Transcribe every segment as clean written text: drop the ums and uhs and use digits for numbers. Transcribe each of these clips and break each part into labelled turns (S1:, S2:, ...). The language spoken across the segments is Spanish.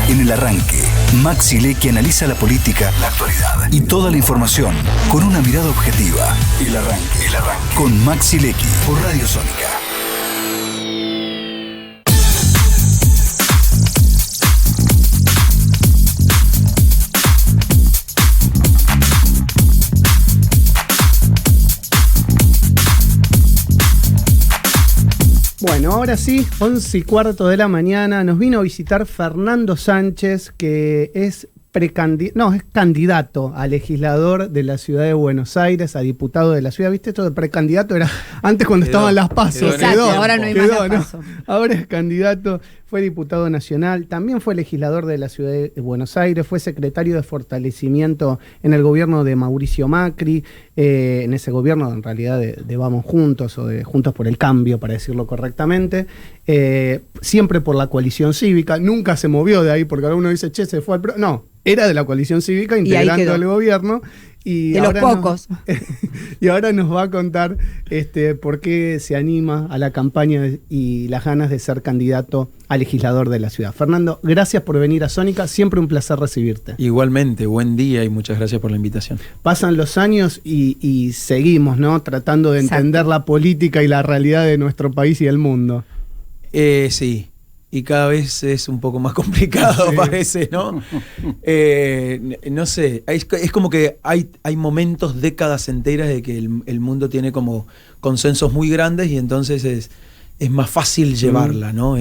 S1: En El Arranque, Maxi Lecky analiza la política, la actualidad y toda la información con una mirada objetiva. El Arranque. Con Maxi Lecky por Radio Sónica.
S2: Bueno, ahora sí, 11:15 de la mañana, nos vino a visitar Fernando Sánchez, que es candidato a legislador de la ciudad de Buenos Aires, a diputado de la ciudad. ¿Viste? Esto de precandidato era antes cuando estaban las PASO.
S3: Exacto, ahora no hay más las PASO.
S2: Ahora es candidato, fue diputado nacional, también fue legislador de la ciudad de Buenos Aires, fue secretario de fortalecimiento en el gobierno de Mauricio Macri, en ese gobierno en realidad de Vamos Juntos o de Juntos por el Cambio, para decirlo correctamente, siempre por la coalición cívica, nunca se movió de ahí porque alguno dice, che, se fue al... No, era de la coalición cívica, integrando el gobierno. Y
S3: de los pocos.
S2: Y ahora nos va a contar por qué se anima a la campaña y las ganas de ser candidato a legislador de la ciudad. Fernando, gracias por venir a Sónica, siempre un placer recibirte.
S4: Igualmente, buen día y muchas gracias por la invitación.
S2: Pasan los años y seguimos, ¿no? Tratando de entender la política y la realidad de nuestro país y el mundo.
S4: Sí. Y cada vez es un poco más complicado, sí. Parece, ¿no? No sé, es como que hay momentos, décadas enteras de que el mundo tiene como consensos muy grandes y entonces es más fácil llevarla, ¿no?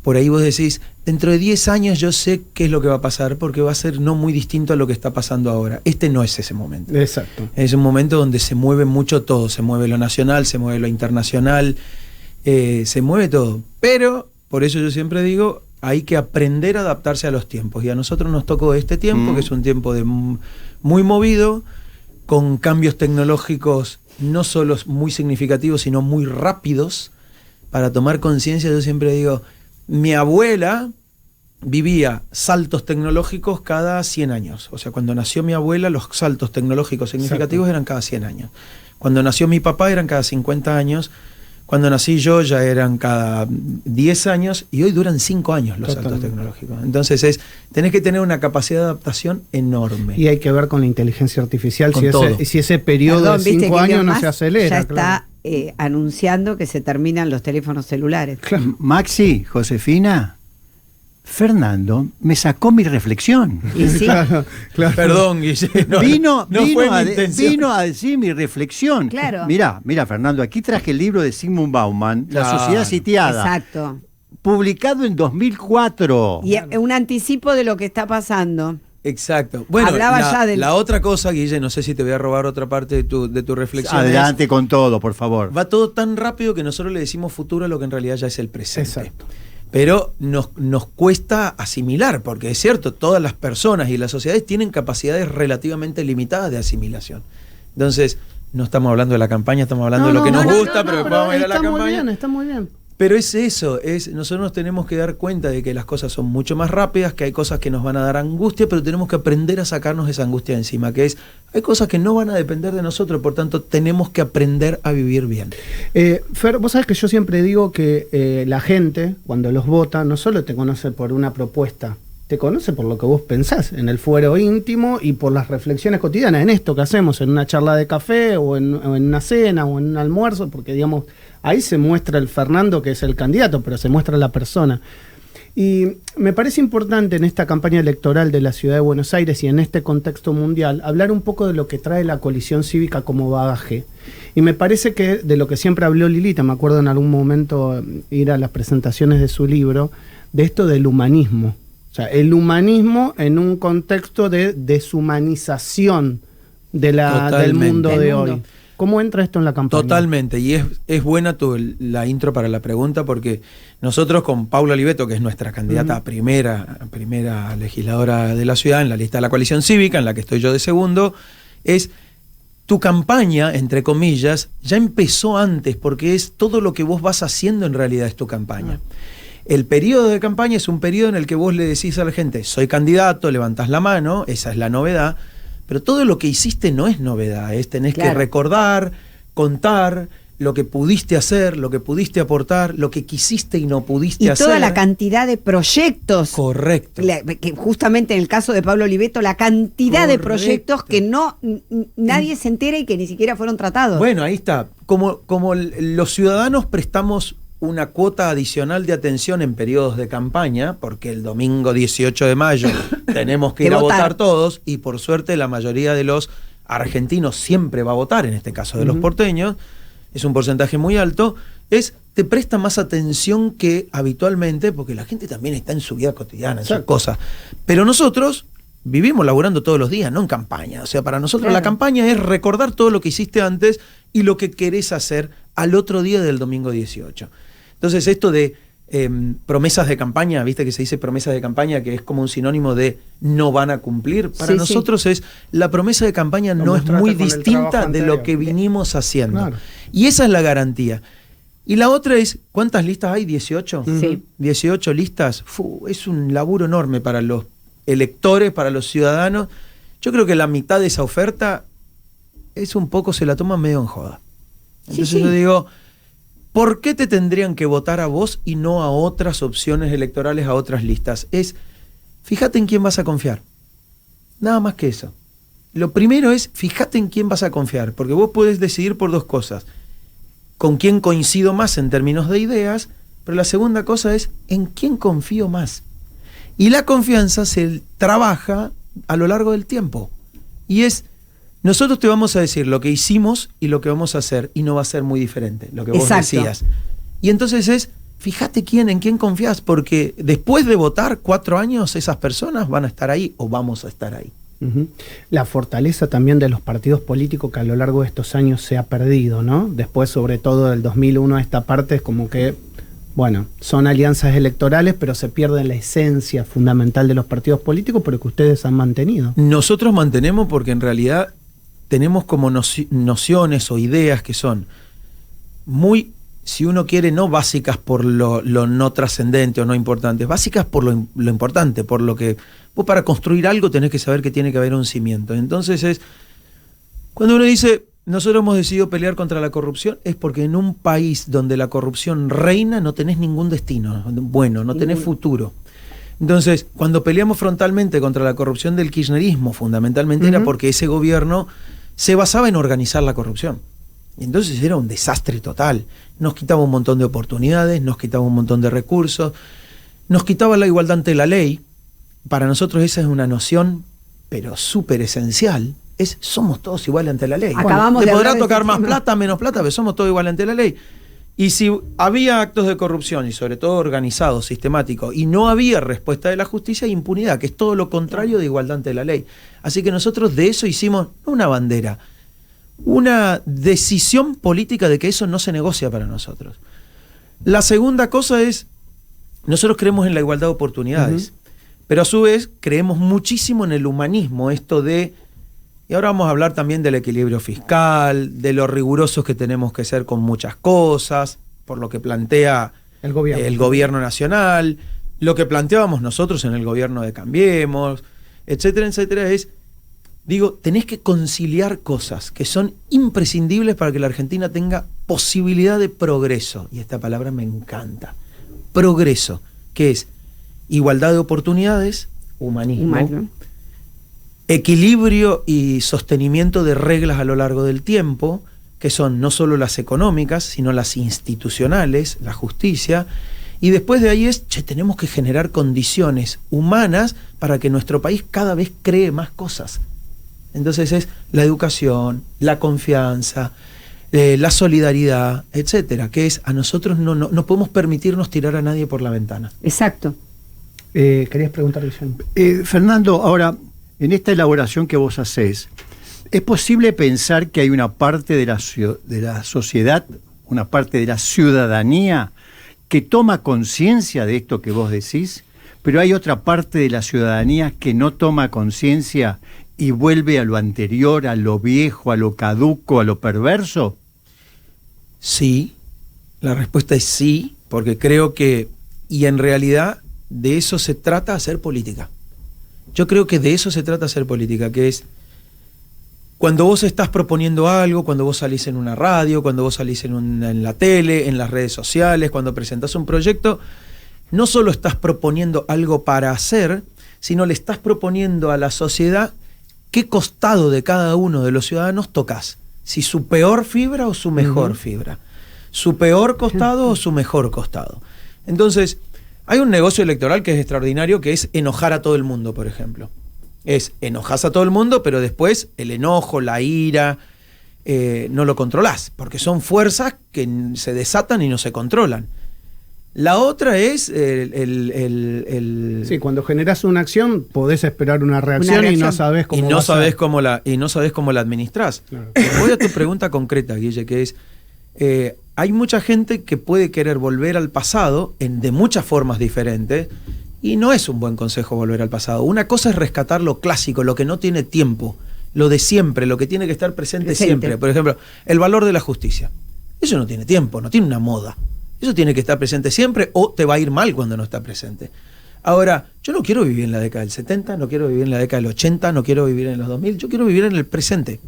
S4: Por ahí vos decís, dentro de 10 años yo sé qué es lo que va a pasar porque va a ser no muy distinto a lo que está pasando ahora. Este no es ese momento.
S2: Exacto.
S4: Es un momento donde se mueve mucho todo, se mueve lo nacional, se mueve lo internacional, se mueve todo, pero... Por eso yo siempre digo, hay que aprender a adaptarse a los tiempos. Y a nosotros nos tocó este tiempo, que es un tiempo muy movido, con cambios tecnológicos no solo muy significativos, sino muy rápidos. Para tomar conciencia, yo siempre digo, mi abuela vivía saltos tecnológicos cada 100 años. O sea, cuando nació mi abuela, los saltos tecnológicos significativos eran cada 100 años. Cuando nació mi papá, eran cada 50 años. Cuando nací yo ya eran cada 10 años y hoy duran 5 años los saltos tecnológicos. Entonces tenés que tener una capacidad de adaptación enorme.
S2: Y hay que ver con la inteligencia artificial si ese periodo de 5 años no se acelera.
S3: Ya está anunciando que se terminan los teléfonos celulares.
S5: Claro. Maxi, Josefina, Fernando me sacó mi reflexión.
S3: ¿Y sí?
S2: Claro.
S4: Perdón, Guillermo.
S5: Vino a decir mi reflexión.
S3: Claro.
S5: Mirá, Fernando, aquí traje el libro de Sigmund Bauman, La Sociedad Sitiada.
S3: Exacto.
S5: Publicado en 2004.
S3: Y un anticipo de lo que está pasando.
S4: Exacto. Bueno, la otra cosa, Guille, no sé si te voy a robar otra parte de tu reflexión.
S5: Adelante con todo, por favor.
S4: Va todo tan rápido que nosotros le decimos futuro a lo que en realidad ya es el presente.
S2: Exacto.
S4: Pero nos cuesta asimilar, porque es cierto, todas las personas y las sociedades tienen capacidades relativamente limitadas de asimilación. Entonces, no estamos hablando de la campaña, estamos hablando de lo que nos gusta, pero después vamos a ir a la campaña.
S2: Está muy bien.
S4: Pero es eso, nosotros nos tenemos que dar cuenta de que las cosas son mucho más rápidas, que hay cosas que nos van a dar angustia, pero tenemos que aprender a sacarnos esa angustia de encima, que hay cosas que no van a depender de nosotros, por tanto tenemos que aprender a vivir bien.
S2: Fer, vos sabés que yo siempre digo que la gente, cuando los vota, no solo te conoce por una propuesta, te conoce por lo que vos pensás en el fuero íntimo y por las reflexiones cotidianas, en esto que hacemos, en una charla de café o en una cena o en un almuerzo, porque digamos, ahí se muestra el Fernando que es el candidato, pero se muestra la persona. Y me parece importante en esta campaña electoral de la ciudad de Buenos Aires y en este contexto mundial, hablar un poco de lo que trae la coalición cívica como bagaje. Y me parece que de lo que siempre habló Lilita, me acuerdo en algún momento ir a las presentaciones de su libro, de esto del humanismo. O sea, el humanismo en un contexto de deshumanización del mundo de hoy. ¿Cómo entra esto en la campaña?
S4: Totalmente, y es buena la intro para la pregunta, porque nosotros con Paula Oliveto, que es nuestra candidata a primera legisladora de la ciudad, en la lista de la coalición cívica, en la que estoy yo de segundo, tu campaña, entre comillas, ya empezó antes, porque es todo lo que vos vas haciendo en realidad es tu campaña. El periodo de campaña es un periodo en el que vos le decís a la gente, soy candidato, levantás la mano, esa es la novedad, pero todo lo que hiciste no es novedad, tenés que recordar, contar, lo que pudiste hacer, lo que pudiste aportar, lo que quisiste y no pudiste hacer.
S3: Y toda la cantidad de proyectos.
S4: Correcto.
S3: Que justamente en el caso de Pablo Oliveto, la cantidad de
S4: Correcto.
S3: proyectos que nadie se entera y que ni siquiera fueron tratados.
S4: Bueno, ahí está. Como los ciudadanos prestamos una cuota adicional de atención en periodos de campaña, porque el domingo 18 de mayo tenemos que ir a votar todos, y por suerte la mayoría de los argentinos siempre va a votar, en este caso de los porteños, es un porcentaje muy alto, te presta más atención que habitualmente, porque la gente también está en su vida cotidiana, en sus cosas. Pero nosotros vivimos laburando todos los días, no en campaña. O sea, para nosotros la campaña es recordar todo lo que hiciste antes y lo que querés hacer al otro día del domingo 18. Entonces, esto de promesas de campaña, viste que se dice promesas de campaña, que es como un sinónimo de no van a cumplir, para nosotros es la promesa de campaña no es muy distinta de lo que vinimos haciendo. Claro. Y esa es la garantía. Y la otra es, ¿cuántas listas hay? ¿18?
S3: Sí.
S4: 18 listas. Es un laburo enorme para los electores, para los ciudadanos. Yo creo que la mitad de esa oferta es un poco, se la toman medio en joda. Entonces yo digo, ¿por qué te tendrían que votar a vos y no a otras opciones electorales, a otras listas? Fíjate en quién vas a confiar. Nada más que eso. Lo primero es, fíjate en quién vas a confiar, porque vos podés decidir por dos cosas. Con quién coincido más en términos de ideas, pero la segunda cosa es, ¿en quién confío más? Y la confianza se trabaja a lo largo del tiempo. Y nosotros te vamos a decir lo que hicimos y lo que vamos a hacer, y no va a ser muy diferente, lo que vos decías. Y entonces fíjate en quién confías, porque después de votar 4 años, esas personas van a estar ahí o vamos a estar ahí.
S2: La fortaleza también de los partidos políticos que a lo largo de estos años se ha perdido, ¿no? Después, sobre todo del 2001 a esta parte, es como que, bueno, son alianzas electorales, pero se pierde la esencia fundamental de los partidos políticos, pero que ustedes han mantenido.
S4: Nosotros mantenemos porque en realidad tenemos como nociones o ideas que son muy, si uno quiere, no básicas por lo no trascendente o no importante, básicas por lo importante, por lo que vos para construir algo tenés que saber que tiene que haber un cimiento. Entonces cuando uno dice, nosotros hemos decidido pelear contra la corrupción, es porque en un país donde la corrupción reina no tenés ningún destino bueno, no tenés futuro. Entonces, cuando peleamos frontalmente contra la corrupción del kirchnerismo, fundamentalmente era porque ese gobierno se basaba en organizar la corrupción. Y entonces era un desastre total. Nos quitaba un montón de oportunidades, nos quitaba un montón de recursos, nos quitaba la igualdad ante la ley. Para nosotros esa es una noción, pero súper esencial. Somos todos iguales ante la ley.
S3: Acabamos
S4: te
S3: de
S4: podrá tocar más plata, menos plata, pero somos todos iguales ante la ley. Y si había actos de corrupción, y sobre todo organizados, sistemáticos, y no había respuesta de la justicia, hay impunidad, que es todo lo contrario de igualdad ante la ley. Así que nosotros de eso hicimos no una bandera, una decisión política de que eso no se negocia para nosotros. La segunda cosa es, nosotros creemos en la igualdad de oportunidades, pero a su vez creemos muchísimo en el humanismo, esto de, y ahora vamos a hablar también del equilibrio fiscal, de lo rigurosos que tenemos que ser con muchas cosas, por lo que plantea el gobierno nacional, lo que planteábamos nosotros en el gobierno de Cambiemos, etcétera, etcétera, tenés que conciliar cosas que son imprescindibles para que la Argentina tenga posibilidad de progreso. Y esta palabra me encanta. Progreso, que es igualdad de oportunidades, humanismo. Equilibrio y sostenimiento de reglas a lo largo del tiempo, que son no solo las económicas, sino las institucionales, la justicia. Y después de ahí tenemos que generar condiciones humanas para que nuestro país cada vez cree más cosas. Entonces es la educación, la confianza, la solidaridad, etcétera, que a nosotros no podemos permitirnos tirar a nadie por la ventana.
S3: Exacto.
S2: ¿Querías preguntar, Luciano?
S5: Fernando, ahora, en esta elaboración que vos hacés, ¿es posible pensar que hay una parte de la sociedad, una parte de la ciudadanía que toma conciencia de esto que vos decís, pero hay otra parte de la ciudadanía que no toma conciencia y vuelve a lo anterior, a lo viejo, a lo caduco, a lo perverso?
S4: Sí, la respuesta es sí, porque creo que, y en realidad de eso se trata hacer política. Yo creo que de eso se trata hacer política, que es Cuando vos estás proponiendo algo, cuando vos salís en una radio, cuando vos salís en la tele, en las redes sociales, cuando presentás un proyecto, no solo estás proponiendo algo para hacer, sino le estás proponiendo a la sociedad qué costado de cada uno de los ciudadanos tocas. Si su peor fibra o su mejor fibra. Su peor costado o su mejor costado. Entonces, hay un negocio electoral que es extraordinario, que es enojar a todo el mundo, por ejemplo. Enojás a todo el mundo, pero después el enojo, la ira, no lo controlás, porque son fuerzas que se desatan y no se controlan. La otra es
S2: Sí, cuando generás una acción podés esperar una reacción y no sabés cómo
S4: y no sabés cómo la administrás.
S2: Claro.
S4: Voy a tu pregunta concreta, Guille, que es, hay mucha gente que puede querer volver al pasado de muchas formas diferentes, y no es un buen consejo volver al pasado. Una cosa es rescatar lo clásico, lo que no tiene tiempo, lo de siempre, lo que tiene que estar presente siempre. Por ejemplo, el valor de la justicia. Eso no tiene tiempo, no tiene una moda. Eso tiene que estar presente siempre, o te va a ir mal cuando no está presente. Ahora, yo no quiero vivir en la década del 70, no quiero vivir en la década del 80, no quiero vivir en los 2000, yo quiero vivir en el presente.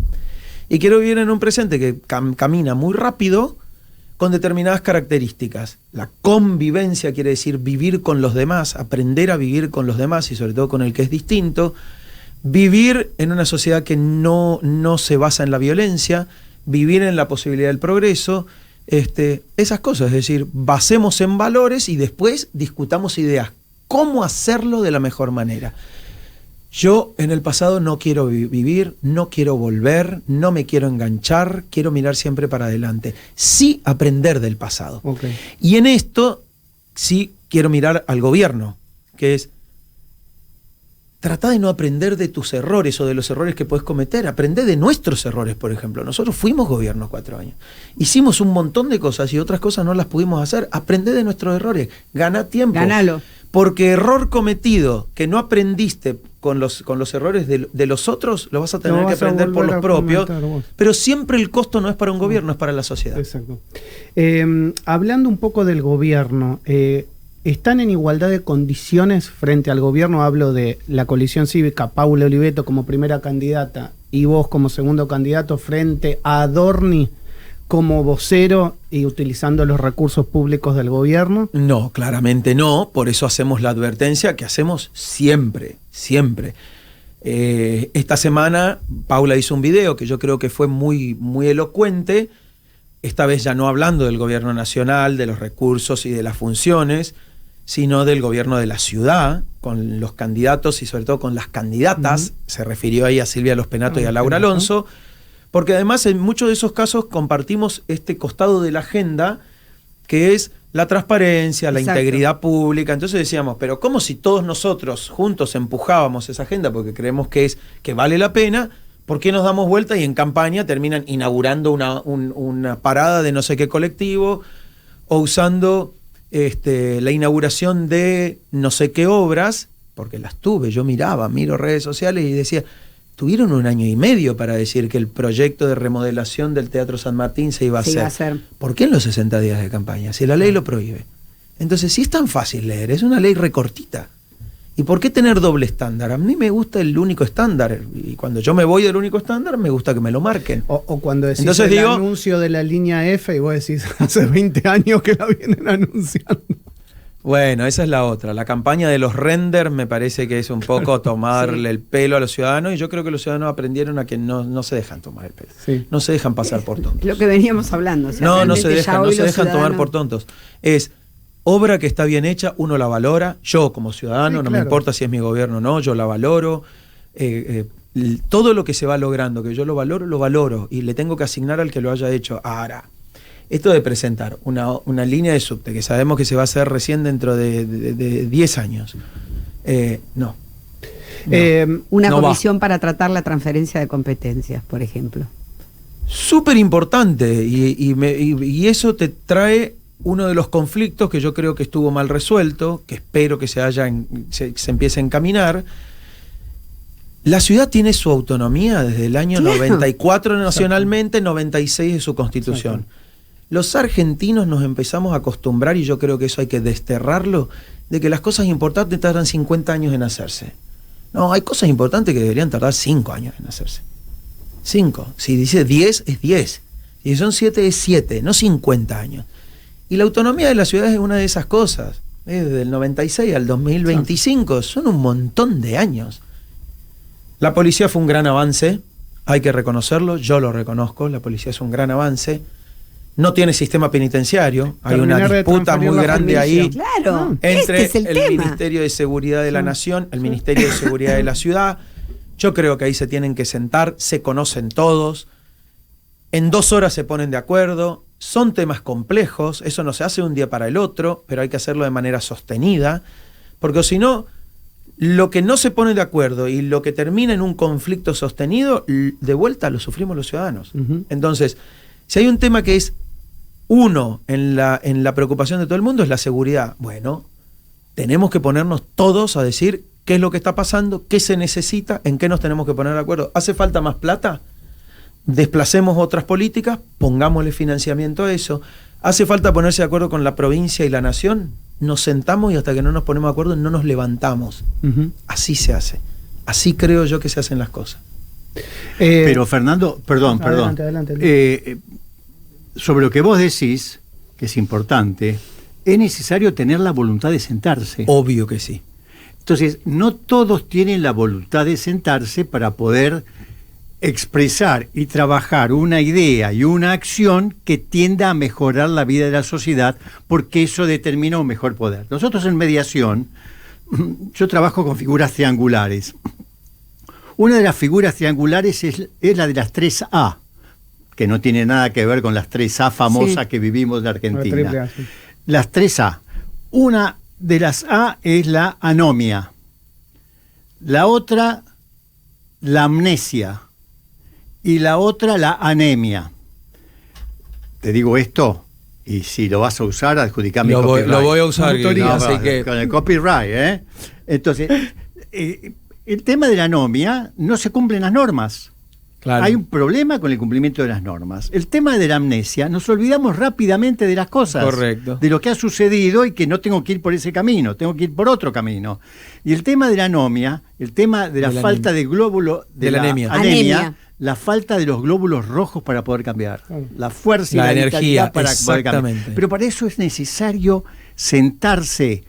S4: Y quiero vivir en un presente que camina muy rápido, con determinadas características. La convivencia quiere decir vivir con los demás, aprender a vivir con los demás y sobre todo con el que es distinto. Vivir en una sociedad que no se basa en la violencia, vivir en la posibilidad del progreso, esas cosas, es decir, basemos en valores y después discutamos ideas. ¿Cómo hacerlo de la mejor manera? Yo en el pasado no quiero vivir, no quiero volver, no me quiero enganchar, quiero mirar siempre para adelante. Sí aprender del pasado.
S2: Okay.
S4: Y en esto sí quiero mirar al gobierno, que es, trata de no aprender de tus errores o de los errores que puedes cometer. Aprende de nuestros errores, por ejemplo. Nosotros fuimos gobierno 4 años. Hicimos un montón de cosas y otras cosas no las pudimos hacer. Aprende de nuestros errores. Gana tiempo.
S3: Ganalo.
S4: Porque error cometido que no aprendiste con los errores de los otros, lo vas a tener que aprender por los propios. Pero siempre el costo no es para un gobierno, es para la sociedad.
S2: Exacto. Hablando un poco del gobierno, ¿están en igualdad de condiciones frente al gobierno? Hablo de la coalición cívica, Paula Oliveto como primera candidata y vos como segundo candidato frente a Adorni como vocero y utilizando los recursos públicos del gobierno.
S4: No, claramente no, por eso hacemos la advertencia que hacemos siempre, siempre. Esta semana Paula hizo un video que yo creo que fue muy, muy elocuente, esta vez ya no hablando del gobierno nacional, de los recursos y de las funciones, sino del gobierno de la ciudad, con los candidatos y sobre todo con las candidatas. Se refirió ahí a Silvia Los Penato y a Laura Alonso, porque además en muchos de esos casos compartimos este costado de la agenda que es la transparencia, la integridad pública. Entonces decíamos, pero ¿cómo si todos nosotros juntos empujábamos esa agenda porque creemos que vale la pena? ¿Por qué nos damos vuelta y en campaña terminan inaugurando una parada de no sé qué colectivo o usando la inauguración de no sé qué obras? Porque las tuve, yo miro redes sociales y decía, tuvieron 1 año y medio para decir que el proyecto de remodelación del Teatro San Martín se iba a hacer. ¿Por qué en los 60 días de campaña? Si la ley lo prohíbe. Entonces, si es tan fácil leer, es una ley recortita. ¿Y por qué tener doble estándar? A mí me gusta el único estándar. Y cuando yo me voy del único estándar, me gusta que me lo marquen.
S2: O cuando decís el anuncio de la línea F y vos decís, hace 20 años que la vienen anunciando.
S4: Bueno, esa es la otra. La campaña de los renders me parece que es un poco tomarle el pelo a los ciudadanos, y yo creo que los ciudadanos aprendieron a que no se dejan tomar el pelo. Sí. No se dejan pasar por tontos.
S3: Lo que veníamos hablando. O sea,
S4: no se dejan tomar por tontos. Es obra que está bien hecha, uno la valora. Yo como ciudadano, no me importa si es mi gobierno o no, yo la valoro. Todo lo que se va logrando, que yo lo valoro y le tengo que asignar al que lo haya hecho. Ahora, esto de presentar una línea de subte que sabemos que se va a hacer recién dentro de 10 años, no.
S3: Una comisión para tratar la transferencia de competencias, por ejemplo.
S4: Súper importante, y eso te trae uno de los conflictos que yo creo que estuvo mal resuelto, que espero que se empiece a encaminar. La ciudad tiene su autonomía desde el año 94 nacionalmente, 96 de su constitución. Exacto. Los argentinos nos empezamos a acostumbrar, y yo creo que eso hay que desterrarlo, de que las cosas importantes tardan 50 años en hacerse. No, hay cosas importantes que deberían tardar 5 años en hacerse. 5. Si dice 10, es 10. Si son 7, es 7, no 50 años. Y la autonomía de la ciudad es una de esas cosas. Desde el 96 al 2025 son un montón de años. La policía fue un gran avance, hay que reconocerlo, yo lo reconozco, la policía es un gran avance. No tiene sistema penitenciario, hay una disputa muy grande ahí entre el Ministerio de Seguridad de la Nación, el Ministerio de Seguridad de la Ciudad. Yo creo que ahí se tienen que sentar, se conocen todos, en 2 horas se ponen de acuerdo, son temas complejos, eso no se hace de un día para el otro, pero hay que hacerlo de manera sostenida, porque si no, lo que no se pone de acuerdo y lo que termina en un conflicto sostenido, de vuelta lo sufrimos los ciudadanos. Entonces, si hay un tema que es uno en la preocupación de todo el mundo, es la seguridad. Bueno, tenemos que ponernos todos a decir qué es lo que está pasando, qué se necesita, en qué nos tenemos que poner de acuerdo. ¿Hace falta más plata? Desplacemos otras políticas, pongámosle financiamiento a eso. ¿Hace falta ponerse de acuerdo con la provincia y la nación? Nos sentamos y hasta que no nos ponemos de acuerdo no nos levantamos. Así se hace. Así creo yo que se hacen las cosas.
S5: Pero Fernando, perdón.
S2: Adelante.
S5: Sobre lo que vos decís, que es importante, es necesario tener la voluntad de sentarse.
S4: Obvio que sí.
S5: Entonces, no todos tienen la voluntad de sentarse para poder expresar y trabajar una idea y una acción que tienda a mejorar la vida de la sociedad, porque eso determina un mejor poder. Nosotros en mediación, yo trabajo con figuras triangulares. Una de las figuras triangulares es la de las 3A, que no tiene nada que ver con las 3A famosas que vivimos en Argentina. Las 3A. Una de las A es la anomia. La otra, la amnesia. Y la otra, la anemia. Te digo esto, y si lo vas a usar, adjudicame el copyright.
S4: Lo voy a usar,
S5: así que con el copyright, ¿eh? Entonces, el tema de la anomia, no se cumplen las normas. Claro. Hay un problema con el cumplimiento de las normas. El tema de la amnesia, nos olvidamos rápidamente de las cosas. Correcto. De lo que ha sucedido y que no tengo que ir por ese camino, tengo que ir por otro camino. Y el tema de la anomia, el tema de la falta de glóbulo, de la anemia, la falta de los glóbulos rojos para poder cambiar, la fuerza y la energía para poder cambiar. Pero para eso es necesario sentarse,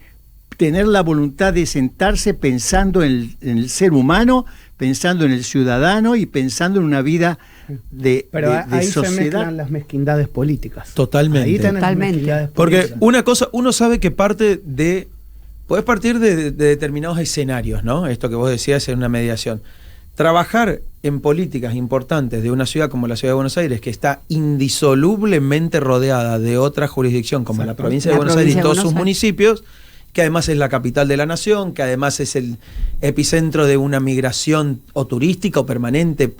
S5: tener la voluntad de sentarse pensando en el ser humano, pensando en el ciudadano y pensando en una vida de
S2: ahí
S5: sociedad.
S2: Se mezclan las mezquindades políticas.
S4: Totalmente.
S2: Ahí totalmente.
S4: Porque una cosa, uno sabe que podés partir de determinados escenarios, ¿no? Esto que vos decías en una mediación. Trabajar en políticas importantes de una ciudad como la Ciudad de Buenos Aires, que está indisolublemente rodeada de otra jurisdicción como la provincia de Buenos Aires y todos sus municipios, que además es la capital de la nación, que además es el epicentro de una migración o turística o permanente,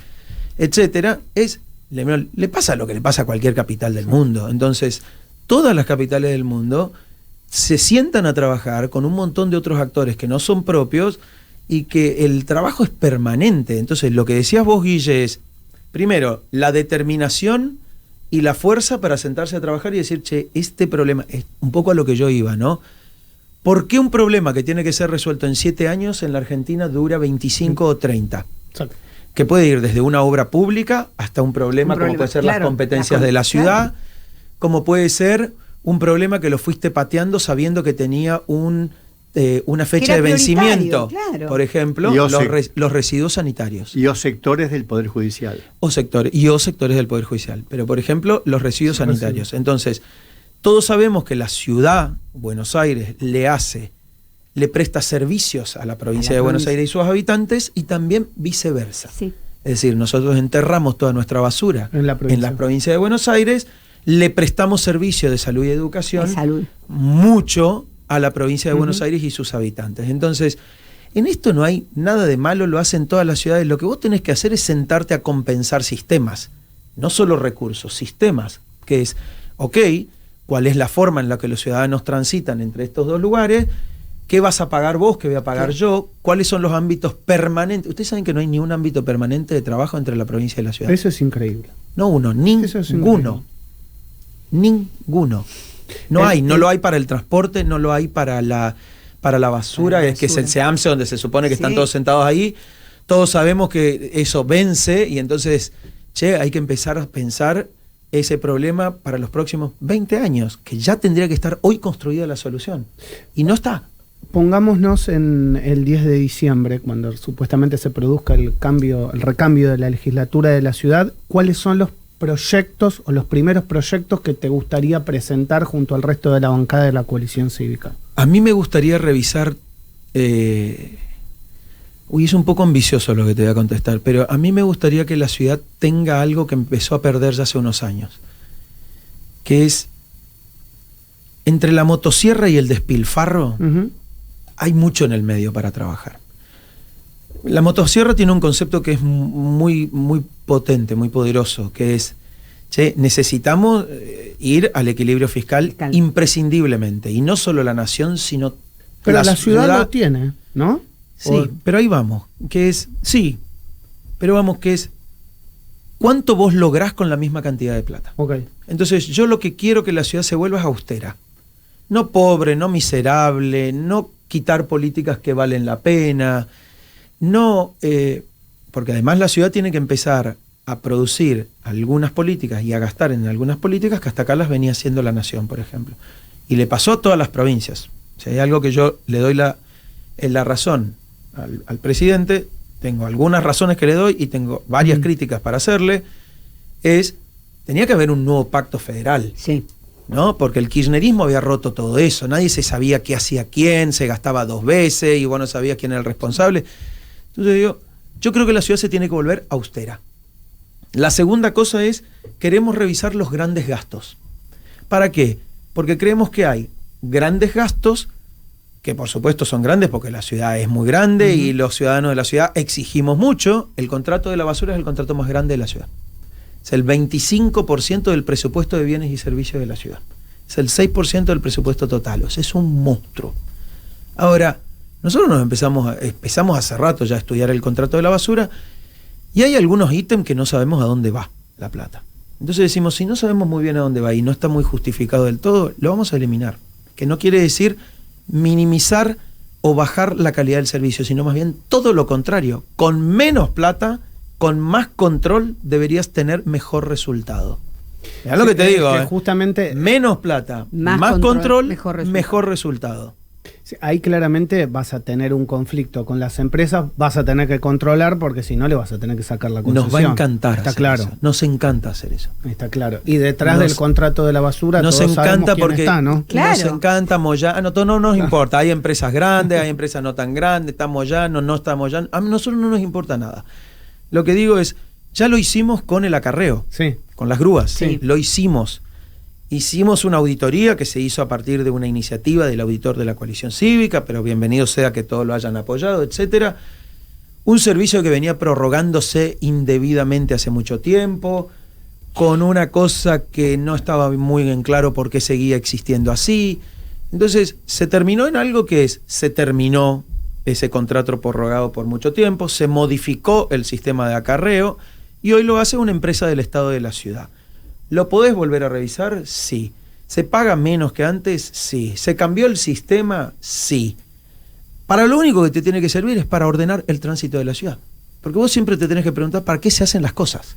S4: etcétera, le pasa lo que le pasa a cualquier capital del mundo. Entonces, todas las capitales del mundo se sientan a trabajar con un montón de otros actores que no son propios y que el trabajo es permanente. Entonces, lo que decías vos, Guille, es, primero, la determinación y la fuerza para sentarse a trabajar y decir, che, este problema, es un poco a lo que yo iba, ¿no? ¿Por qué un problema que tiene que ser resuelto en 7 años en la Argentina dura 25 o 30? Exacto. Que puede ir desde una obra pública hasta un problema como puede ser las competencias de la ciudad, como puede ser un problema que lo fuiste pateando sabiendo que tenía una fecha de vencimiento, por ejemplo, los residuos sanitarios.
S5: Y o sectores del Poder Judicial.
S4: O sectores del Poder Judicial. Pero, por ejemplo, los residuos sanitarios. Entonces, todos sabemos que la ciudad, Buenos Aires, le presta servicios a la provincia de Buenos Aires y sus habitantes, y también viceversa. Sí. Es decir, nosotros enterramos toda nuestra basura en la provincia de Buenos Aires, le prestamos servicios de salud y educación mucho a la provincia de Buenos Aires y sus habitantes. Entonces, en esto no hay nada de malo, lo hacen todas las ciudades. Lo que vos tenés que hacer es sentarte a compensar sistemas, no solo recursos, sistemas, que es, ¿cuál es la forma en la que los ciudadanos transitan entre estos dos lugares? ¿Qué vas a pagar vos? ¿Qué voy a pagar yo? ¿Cuáles son los ámbitos permanentes? Ustedes saben que no hay ni un ámbito permanente de trabajo entre la provincia y la ciudad.
S2: Eso es increíble.
S4: No uno, ninguno. Ninguno. No lo hay para el transporte, no lo hay para la basura, es que es el SEAMSE donde se supone que están todos sentados ahí. todos sabemos que eso vence y entonces, hay que empezar a pensar ese problema para los próximos 20 años, que ya tendría que estar hoy construida la solución. Y no está.
S2: Pongámonos en el 10 de diciembre, cuando supuestamente se produzca el recambio de la legislatura de la ciudad. ¿Cuáles son los proyectos o los primeros proyectos que te gustaría presentar junto al resto de la bancada de la coalición cívica?
S4: A mí me gustaría revisar... es un poco ambicioso lo que te voy a contestar, pero a mí me gustaría que la ciudad tenga algo que empezó a perder ya hace unos años, que es, entre la motosierra y el despilfarro, hay mucho en el medio para trabajar. La motosierra tiene un concepto que es muy, muy potente, muy poderoso, que es, necesitamos ir al equilibrio fiscal imprescindiblemente, y no solo la nación, sino
S2: pero la ciudad lo tiene, ¿no?
S4: Sí, pero ahí vamos, que es, ¿cuánto vos lográs con la misma cantidad de plata?
S2: Okay.
S4: Entonces, yo lo que quiero que la ciudad se vuelva es austera. No pobre, no miserable, no quitar políticas que valen la pena, porque además la ciudad tiene que empezar a producir algunas políticas y a gastar en algunas políticas que hasta acá las venía haciendo la nación, por ejemplo. Y le pasó a todas las provincias. Si hay algo que yo le doy la razón al presidente, tengo algunas razones que le doy y tengo varias críticas para hacerle, tenía que haber un nuevo pacto federal.
S3: Sí.
S4: ¿No? Porque el kirchnerismo había roto todo eso, nadie se sabía qué hacía quién, se gastaba 2 veces y vos no sabías quién era el responsable. Entonces yo creo que la ciudad se tiene que volver austera. La segunda cosa es, queremos revisar los grandes gastos. ¿Para qué? Porque creemos que hay grandes gastos, que por supuesto son grandes porque la ciudad es muy grande y los ciudadanos de la ciudad exigimos mucho. El contrato de la basura es el contrato más grande de la ciudad. Es el 25% del presupuesto de bienes y servicios de la ciudad. Es el 6% del presupuesto total. O sea, es un monstruo. Ahora, nosotros empezamos hace rato ya a estudiar el contrato de la basura y hay algunos ítems que no sabemos a dónde va la plata. Entonces decimos, si no sabemos muy bien a dónde va y no está muy justificado del todo, lo vamos a eliminar. Que no quiere decir minimizar o bajar la calidad del servicio, sino más bien todo lo contrario. Con menos plata, con más control, deberías tener mejor resultado. Mirá lo que te digo.
S2: Que justamente
S4: menos plata, más control, mejor resultado.
S2: Ahí claramente vas a tener un conflicto con las empresas, vas a tener que controlar porque si no le vas a tener que sacar la concesión.
S4: Nos va a encantar.
S2: Está claro.
S4: Eso. Nos encanta hacer eso.
S2: Está claro. Y detrás del contrato de la basura
S4: nos
S2: todos
S4: encanta
S2: quién
S4: porque
S2: está, ¿no?
S3: Claro.
S4: Nos encanta Moyano, todo no nos importa. Hay empresas grandes, hay empresas no tan grandes, está Moyano, no está Moyano. A nosotros no nos importa nada. Lo que digo es, ya lo hicimos con el acarreo, con las grúas, lo hicimos. Hicimos una auditoría que se hizo a partir de una iniciativa del auditor de la coalición cívica, pero bienvenido sea que todos lo hayan apoyado, etcétera. Un servicio que venía prorrogándose indebidamente hace mucho tiempo, con una cosa que no estaba muy en claro por qué seguía existiendo así. Entonces, se terminó en algo que se terminó ese contrato prorrogado por mucho tiempo, se modificó el sistema de acarreo y hoy lo hace una empresa del Estado de la ciudad. ¿Lo podés volver a revisar? Sí. ¿Se paga menos que antes? Sí. ¿Se cambió el sistema? Sí. Para lo único que te tiene que servir es para ordenar el tránsito de la ciudad. Porque vos siempre te tenés que preguntar para qué se hacen las cosas.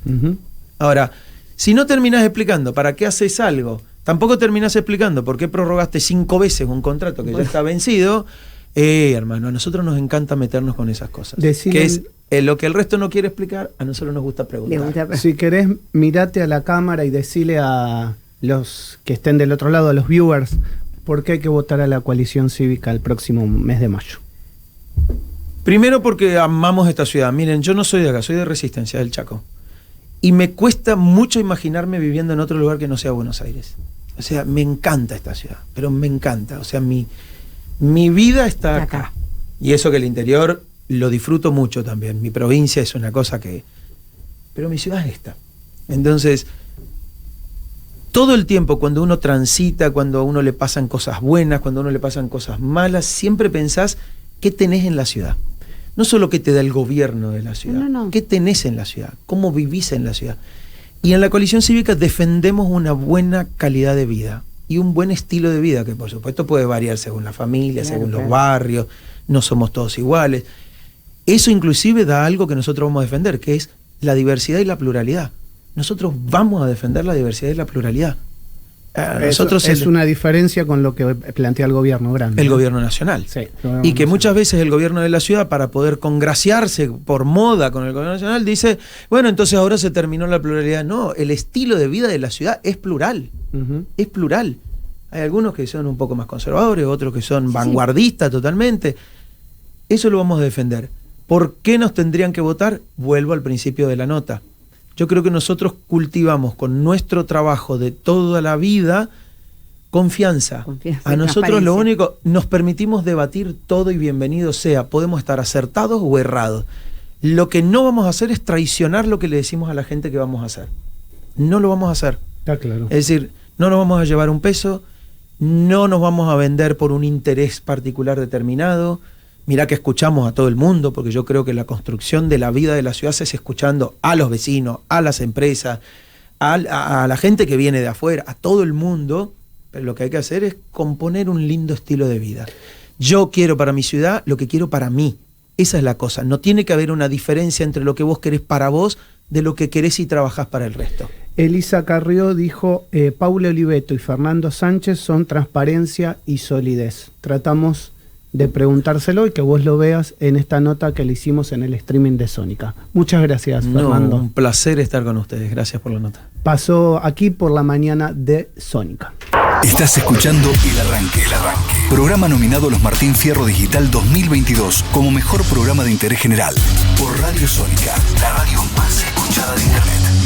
S4: Ahora, si no terminás explicando para qué haces algo, tampoco terminás explicando por qué prorrogaste 5 veces un contrato que ya está vencido, hermano, a nosotros nos encanta meternos con esas cosas. Que es lo que el resto no quiere explicar, a nosotros nos gusta preguntar.
S2: Si querés, mirate a la cámara y decile a los que estén del otro lado, a los viewers, por qué hay que votar a la coalición cívica el próximo mes de mayo.
S4: Primero porque amamos esta ciudad. Miren, yo no soy de acá, soy de Resistencia, del Chaco. Y me cuesta mucho imaginarme viviendo en otro lugar que no sea Buenos Aires. O sea, me encanta esta ciudad, pero me encanta. O sea, mi vida está acá. Y eso que el interior lo disfruto mucho también. Mi provincia es una cosa que... Pero mi ciudad es esta. Entonces, todo el tiempo cuando uno transita, cuando a uno le pasan cosas buenas, cuando a uno le pasan cosas malas, siempre pensás qué tenés en la ciudad. No solo qué te da el gobierno de la ciudad, qué tenés en la ciudad, cómo vivís en la ciudad. Y en la coalición cívica defendemos una buena calidad de vida y un buen estilo de vida, que por supuesto puede variar según la familia, según los barrios, no somos todos iguales. Eso inclusive da algo que nosotros vamos a defender, que es la diversidad y la pluralidad. Nosotros vamos a defender la diversidad y la pluralidad. Nosotros
S2: es una diferencia con lo que plantea el gobierno grande.
S4: El gobierno nacional.
S2: Sí,
S4: y que muchas veces el gobierno de la ciudad, para poder congraciarse por moda con el gobierno nacional, dice, bueno, entonces ahora se terminó la pluralidad. No, el estilo de vida de la ciudad es plural. Es plural. Hay algunos que son un poco más conservadores, otros que son vanguardistas totalmente. Eso lo vamos a defender. ¿Por qué nos tendrían que votar? Vuelvo al principio de la nota. Yo creo que nosotros cultivamos con nuestro trabajo de toda la vida confianza. A nosotros lo único, nos permitimos debatir todo y bienvenido sea. Podemos estar acertados o errados. Lo que no vamos a hacer es traicionar lo que le decimos a la gente que vamos a hacer. No lo vamos a hacer.
S2: Está claro.
S4: Es decir, no nos vamos a llevar un peso, no nos vamos a vender por un interés particular determinado. Mirá que escuchamos a todo el mundo, porque yo creo que la construcción de la vida de la ciudad se es escuchando a los vecinos, a las empresas, a la gente que viene de afuera, a todo el mundo, pero lo que hay que hacer es componer un lindo estilo de vida. Yo quiero para mi ciudad lo que quiero para mí. Esa es la cosa. No tiene que haber una diferencia entre lo que vos querés para vos de lo que querés y trabajás para el resto.
S2: Elisa Carrió dijo, Paula Oliveto y Fernando Sánchez son transparencia y solidez. Tratamos de preguntárselo y que vos lo veas en esta nota que le hicimos en el streaming de Sónica. Muchas gracias, Fernando.
S4: Un placer estar con ustedes. Gracias por la nota.
S2: Pasó aquí por la mañana de Sónica.
S1: Estás escuchando El Arranque. Programa nominado a los Martín Fierro Digital 2022 como mejor programa de interés general por Radio Sónica, la radio más escuchada de Internet.